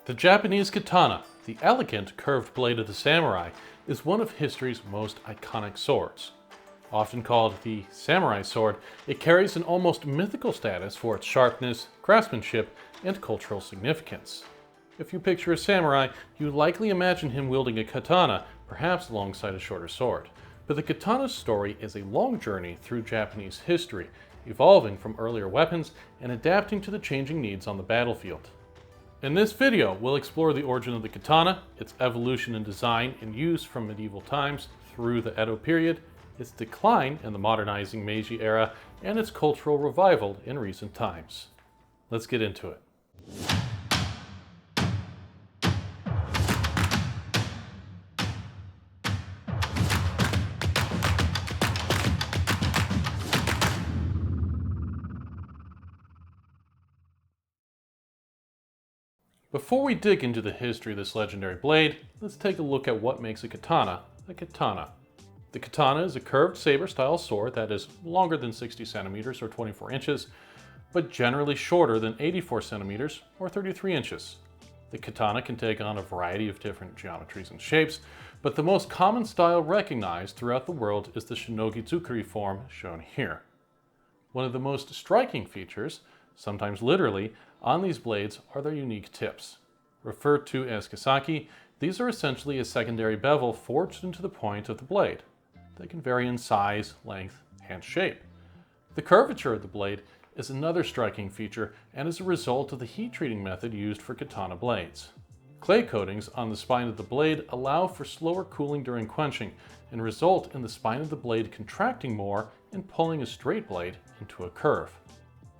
The Japanese katana, the elegant curved blade of the samurai, is one of history's most iconic swords. Often called the samurai sword, it carries an almost mythical status for its sharpness, craftsmanship, and cultural significance. If you picture a samurai, you likely imagine him wielding a katana, perhaps alongside a shorter sword. But the katana's story is a long journey through Japanese history, evolving from earlier weapons and adapting to the changing needs on the battlefield. In this video, we'll explore the origin of the katana, its evolution in design and use from medieval times through the Edo period, its decline in the modernizing Meiji era, and its cultural revival in recent times. Let's get into it. Before we dig into the history of this legendary blade, let's take a look at what makes a katana a katana. The katana is a curved saber-style sword that is longer than 60 centimeters or 24 inches, but generally shorter than 84 centimeters or 33 inches. The katana can take on a variety of different geometries and shapes, but the most common style recognized throughout the world is the shinogi-zukuri form shown here. One of the most striking features, sometimes literally, on these blades are their unique tips. Referred to as kisaki, these are essentially a secondary bevel forged into the point of the blade. They can vary in size, length, and shape. The curvature of the blade is another striking feature and is a result of the heat treating method used for katana blades. Clay coatings on the spine of the blade allow for slower cooling during quenching and result in the spine of the blade contracting more and pulling a straight blade into a curve.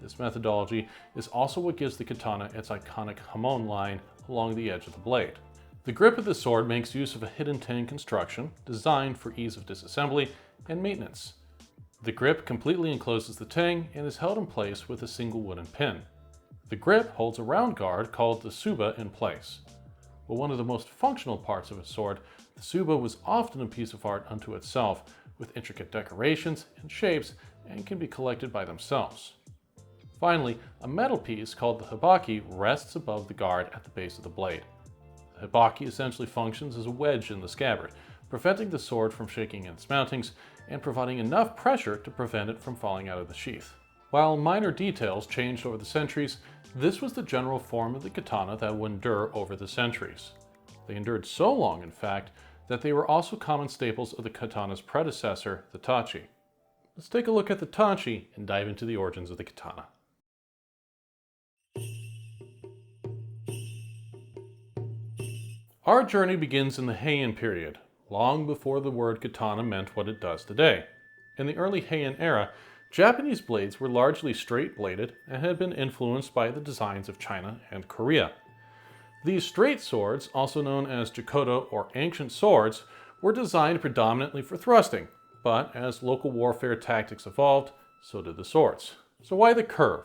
This methodology is also what gives the katana its iconic hamon line along the edge of the blade. The grip of the sword makes use of a hidden tang construction designed for ease of disassembly and maintenance. The grip completely encloses the tang and is held in place with a single wooden pin. The grip holds a round guard called the tsuba in place. While one of the most functional parts of a sword, the tsuba was often a piece of art unto itself, with intricate decorations and shapes, and can be collected by themselves. Finally, a metal piece called the hibaki rests above the guard at the base of the blade. The hibaki essentially functions as a wedge in the scabbard, preventing the sword from shaking in its mountings and providing enough pressure to prevent it from falling out of the sheath. While minor details changed over the centuries, this was the general form of the katana that would endure over the centuries. They endured so long, in fact, that they were also common staples of the katana's predecessor, the tachi. Let's take a look at the tachi and dive into the origins of the katana. Our journey begins in the Heian period, long before the word katana meant what it does today. In the early Heian era, Japanese blades were largely straight-bladed and had been influenced by the designs of China and Korea. These straight swords, also known as jakoto or ancient swords, were designed predominantly for thrusting, but as local warfare tactics evolved, so did the swords. So why the curve?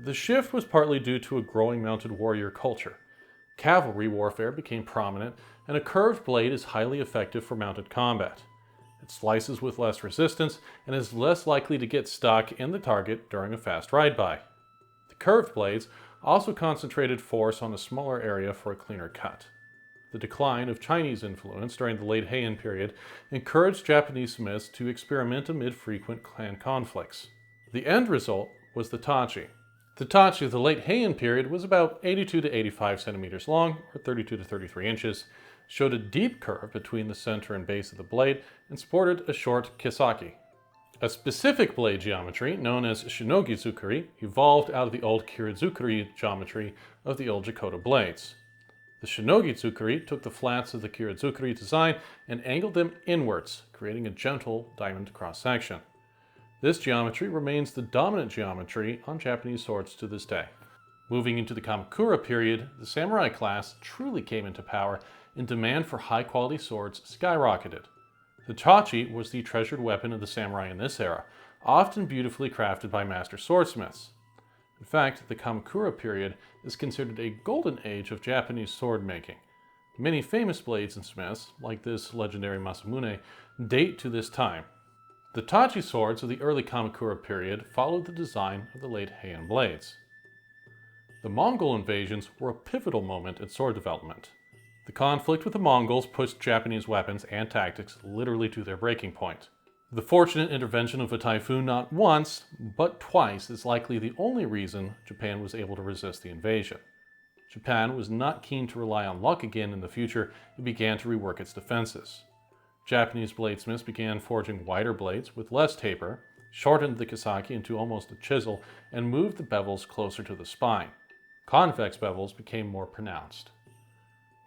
The shift was partly due to a growing mounted warrior culture. Cavalry warfare became prominent, and a curved blade is highly effective for mounted combat. It slices with less resistance and is less likely to get stuck in the target during a fast ride-by. The curved blades also concentrated force on a smaller area for a cleaner cut. The decline of Chinese influence during the late Heian period encouraged Japanese smiths to experiment amid frequent clan conflicts. The end result was the tachi. The tachi of the late Heian period was about 82 to 85 centimeters long, or 32 to 33 inches, showed a deep curve between the center and base of the blade, and sported a short kisaki. A specific blade geometry, known as shinogi-zukuri, evolved out of the old kiri-zukuri geometry of the old jakoto blades. The shinogi-zukuri took the flats of the kiri-zukuri design and angled them inwards, creating a gentle diamond cross-section. This geometry remains the dominant geometry on Japanese swords to this day. Moving into the Kamakura period, the samurai class truly came into power and demand for high-quality swords skyrocketed. The tachi was the treasured weapon of the samurai in this era, often beautifully crafted by master swordsmiths. In fact, the Kamakura period is considered a golden age of Japanese sword making. Many famous blades and smiths, like this legendary Masamune, date to this time. The tachi swords of the early Kamakura period followed the design of the late Heian blades. The Mongol invasions were a pivotal moment in sword development. The conflict with the Mongols pushed Japanese weapons and tactics literally to their breaking point. The fortunate intervention of a typhoon not once, but twice is likely the only reason Japan was able to resist the invasion. Japan was not keen to rely on luck again in the future and began to rework its defenses. Japanese bladesmiths began forging wider blades with less taper, shortened the kisaki into almost a chisel, and moved the bevels closer to the spine. Convex bevels became more pronounced.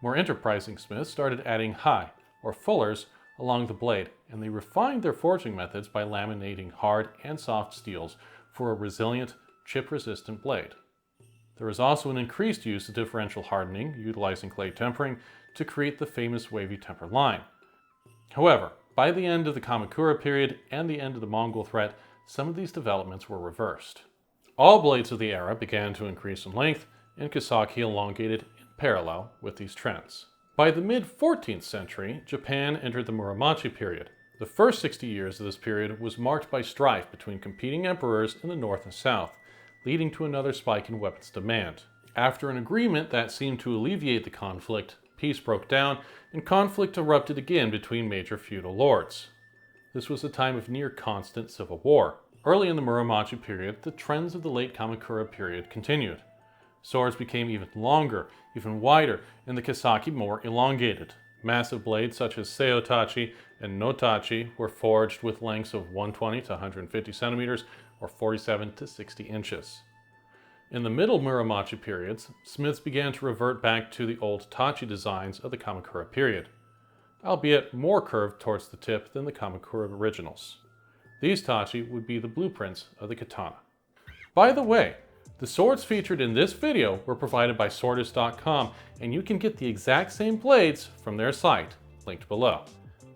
More enterprising smiths started adding hai, or fullers, along the blade, and they refined their forging methods by laminating hard and soft steels for a resilient, chip-resistant blade. There was also an increased use of differential hardening, utilizing clay tempering, to create the famous wavy temper line. However, by the end of the Kamakura period and the end of the Mongol threat, some of these developments were reversed. All blades of the era began to increase in length, and kisaki elongated in parallel with these trends. By the mid-14th century, Japan entered the Muromachi period. The first 60 years of this period was marked by strife between competing emperors in the north and south, leading to another spike in weapons demand. After an agreement that seemed to alleviate the conflict, peace broke down, and conflict erupted again between major feudal lords. This was a time of near constant civil war. Early in the Muromachi period, the trends of the late Kamakura period continued. Swords became even longer, even wider, and the kisaki more elongated. Massive blades such as seo tachi and no tachi were forged with lengths of 120 to 150 centimeters or 47 to 60 inches. In the middle Muromachi periods, smiths began to revert back to the old tachi designs of the Kamakura period, albeit more curved towards the tip than the Kamakura originals. These tachi would be the blueprints of the katana. By the way, the swords featured in this video were provided by Swordist.com, and you can get the exact same blades from their site, linked below.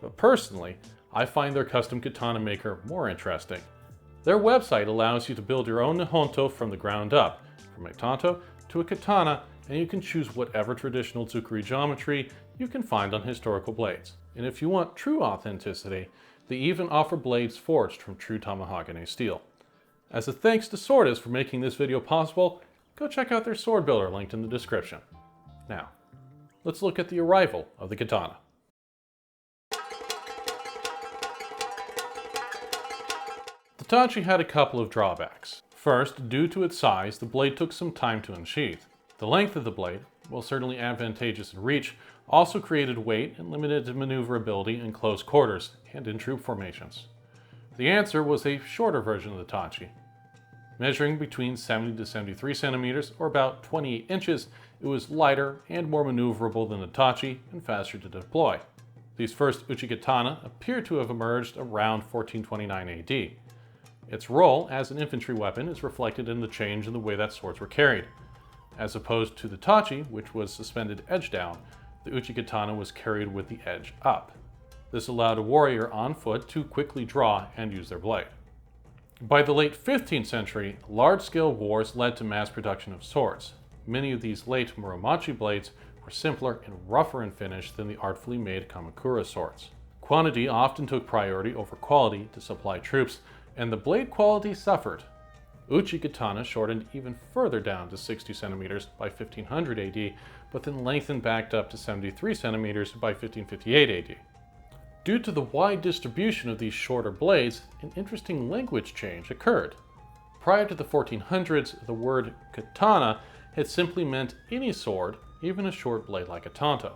But personally, I find their custom katana maker more interesting. Their website allows you to build your own nihonto from the ground up, from a tanto to a katana, and you can choose whatever traditional tsukuri geometry you can find on historical blades. And if you want true authenticity, they even offer blades forged from true tamahagane steel. As a thanks to Swordist for making this video possible, go check out their sword builder linked in the description. Now, let's look at the arrival of the katana. The tachi had a couple of drawbacks. First, due to its size, the blade took some time to unsheath. The length of the blade, while certainly advantageous in reach, also created weight and limited maneuverability in close quarters and in troop formations. The answer was a shorter version of the tachi. Measuring between 70 to 73 centimeters, or about 28 inches, it was lighter and more maneuverable than the tachi and faster to deploy. These first uchikatana appear to have emerged around 1429 AD. Its role as an infantry weapon is reflected in the change in the way that swords were carried. As opposed to the tachi, which was suspended edge down, the uchikatana was carried with the edge up. This allowed a warrior on foot to quickly draw and use their blade. By the late 15th century, large-scale wars led to mass production of swords. Many of these late Muromachi blades were simpler and rougher in finish than the artfully made Kamakura swords. Quantity often took priority over quality to supply troops, and the blade quality suffered. Uchikatana shortened even further down to 60 centimeters by 1500 AD, but then lengthened back up to 73 centimeters by 1558 AD. Due to the wide distribution of these shorter blades, an interesting language change occurred. Prior to the 1400s, the word katana had simply meant any sword, even a short blade like a tanto.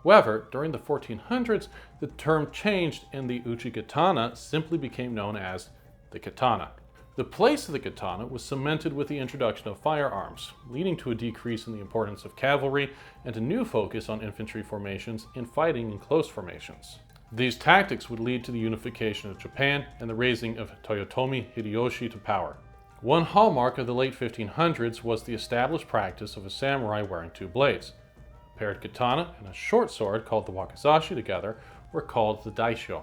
However, during the 1400s, the term changed and the uchikatana simply became known as the katana. The place of the katana was cemented with the introduction of firearms, leading to a decrease in the importance of cavalry and a new focus on infantry formations and fighting in close formations. These tactics would lead to the unification of Japan and the raising of Toyotomi Hideyoshi to power. One hallmark of the late 1500s was the established practice of a samurai wearing two blades. A paired katana and a short sword called the wakizashi together were called the daisho.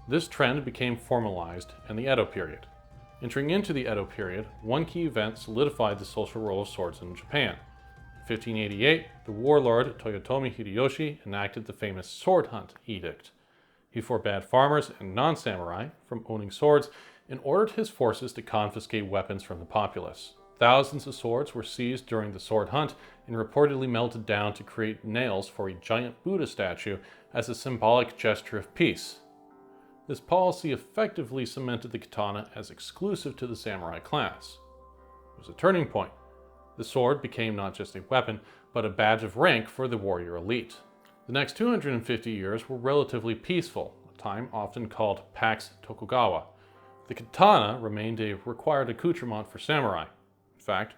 This trend became formalized in the Edo period. Entering into the Edo period, one key event solidified the social role of swords in Japan. In 1588, the warlord Toyotomi Hideyoshi enacted the famous sword hunt edict. He forbade farmers and non-samurai from owning swords and ordered his forces to confiscate weapons from the populace. Thousands of swords were seized during the sword hunt and reportedly melted down to create nails for a giant Buddha statue as a symbolic gesture of peace. This policy effectively cemented the katana as exclusive to the samurai class. It was a turning point. The sword became not just a weapon, but a badge of rank for the warrior elite. The next 250 years were relatively peaceful, a time often called Pax Tokugawa. The katana remained a required accoutrement for samurai. In fact,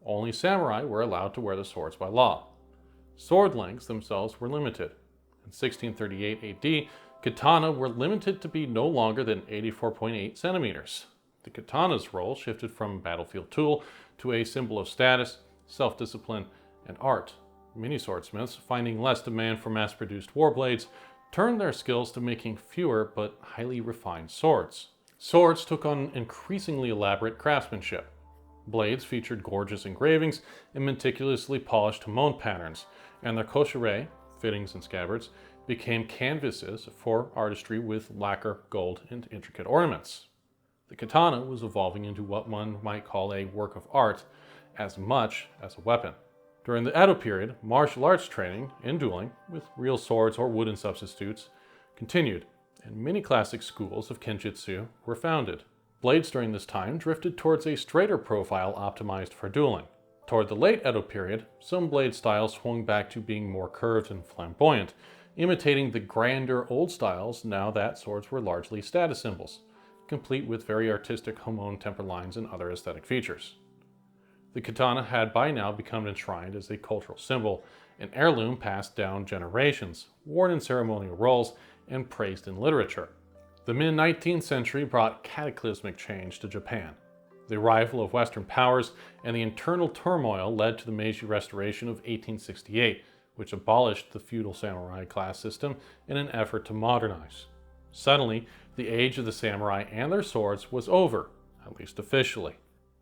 only samurai were allowed to wear the swords by law. Sword lengths themselves were limited. In 1638 AD, katana were limited to be no longer than 84.8 centimeters. The katana's role shifted from a battlefield tool to a symbol of status, self-discipline, and art. Many swordsmiths, finding less demand for mass-produced war blades, turned their skills to making fewer but highly refined swords. Swords took on increasingly elaborate craftsmanship. Blades featured gorgeous engravings and meticulously polished Hamon patterns, and their koshire, fittings and scabbards, became canvases for artistry with lacquer, gold, and intricate ornaments. The katana was evolving into what one might call a work of art as much as a weapon. During the Edo period, martial arts training and dueling, with real swords or wooden substitutes, continued, and many classic schools of kenjutsu were founded. Blades during this time drifted towards a straighter profile optimized for dueling. Toward the late Edo period, some blade styles swung back to being more curved and flamboyant, imitating the grander old styles now that swords were largely status symbols, complete with very artistic Hamon temper lines and other aesthetic features. The katana had by now become enshrined as a cultural symbol, an heirloom passed down generations, worn in ceremonial roles, and praised in literature. The mid-19th century brought cataclysmic change to Japan. The arrival of Western powers and the internal turmoil led to the Meiji Restoration of 1868, which abolished the feudal samurai class system in an effort to modernize. Suddenly, the age of the samurai and their swords was over, at least officially.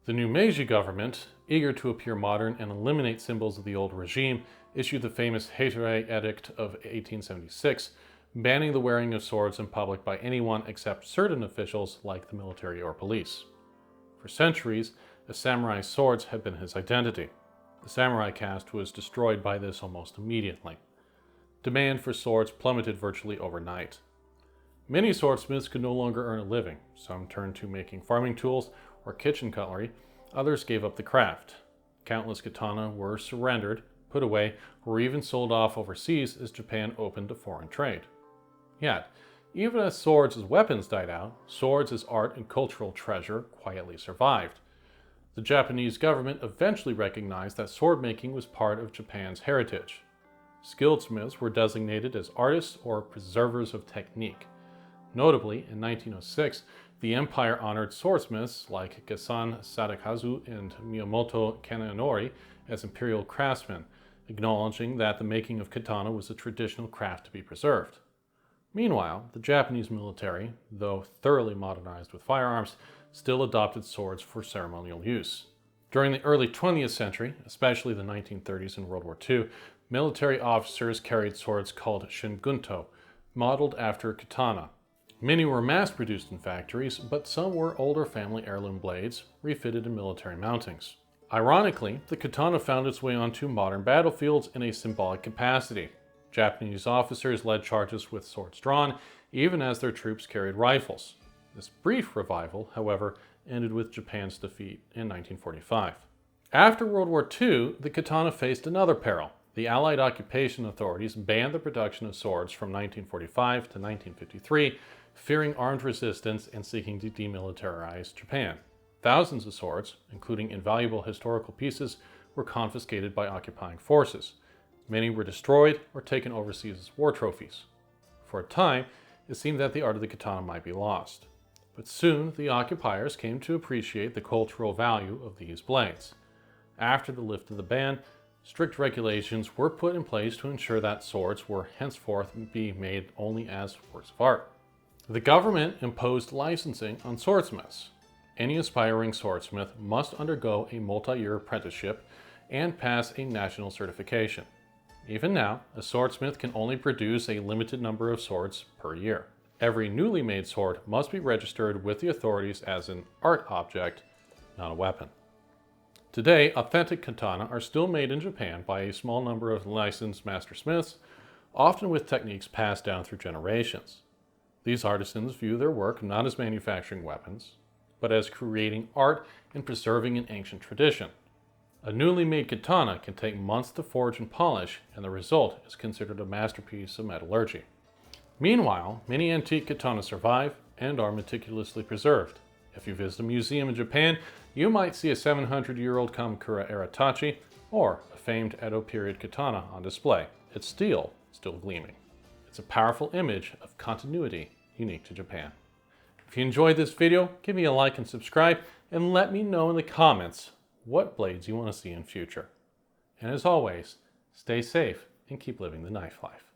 The new Meiji government, eager to appear modern and eliminate symbols of the old regime, issued the famous Heian Edict of 1876, banning the wearing of swords in public by anyone except certain officials like the military or police. For centuries, a samurai's swords had been his identity. The samurai caste was destroyed by this almost immediately. Demand for swords plummeted virtually overnight. Many swordsmiths could no longer earn a living. Some turned to making farming tools or kitchen cutlery. Others gave up the craft. Countless katana were surrendered, put away, or even sold off overseas as Japan opened to foreign trade. Yet, even as swords as weapons died out, swords as art and cultural treasure quietly survived. The Japanese government eventually recognized that sword making was part of Japan's heritage. Skilled smiths were designated as artists or preservers of technique. Notably, in 1906, the empire honored swordsmiths like Gesan Sadakazu and Miyamoto Kananori as imperial craftsmen, acknowledging that the making of katana was a traditional craft to be preserved. Meanwhile, the Japanese military, though thoroughly modernized with firearms, still adopted swords for ceremonial use. During the early 20th century, especially the 1930s and World War II, military officers carried swords called shingunto, modeled after katana. Many were mass-produced in factories, but some were older family heirloom blades, refitted in military mountings. Ironically, the katana found its way onto modern battlefields in a symbolic capacity. Japanese officers led charges with swords drawn, even as their troops carried rifles. This brief revival, however, ended with Japan's defeat in 1945. After World War II, the katana faced another peril. The Allied occupation authorities banned the production of swords from 1945 to 1953, fearing armed resistance and seeking to demilitarize Japan. Thousands of swords, including invaluable historical pieces, were confiscated by occupying forces. Many were destroyed or taken overseas as war trophies. For a time, it seemed that the art of the katana might be lost. But soon, the occupiers came to appreciate the cultural value of these blades. After the lift of the ban, strict regulations were put in place to ensure that swords were henceforth be made only as works of art. The government imposed licensing on swordsmiths. Any aspiring swordsmith must undergo a multi-year apprenticeship and pass a national certification. Even now, a swordsmith can only produce a limited number of swords per year. Every newly made sword must be registered with the authorities as an art object, not a weapon. Today, authentic katana are still made in Japan by a small number of licensed master smiths, often with techniques passed down through generations. These artisans view their work not as manufacturing weapons, but as creating art and preserving an ancient tradition. A newly made katana can take months to forge and polish, and the result is considered a masterpiece of metallurgy. Meanwhile, many antique katanas survive and are meticulously preserved. If you visit a museum in Japan, you might see a 700-year-old Kamakura-era tachi or a famed Edo period katana on display, its steel still gleaming. It's a powerful image of continuity unique to Japan. If you enjoyed this video, give me a like and subscribe, and let me know in the comments what blades you want to see in future. And as always, stay safe and keep living the knife life.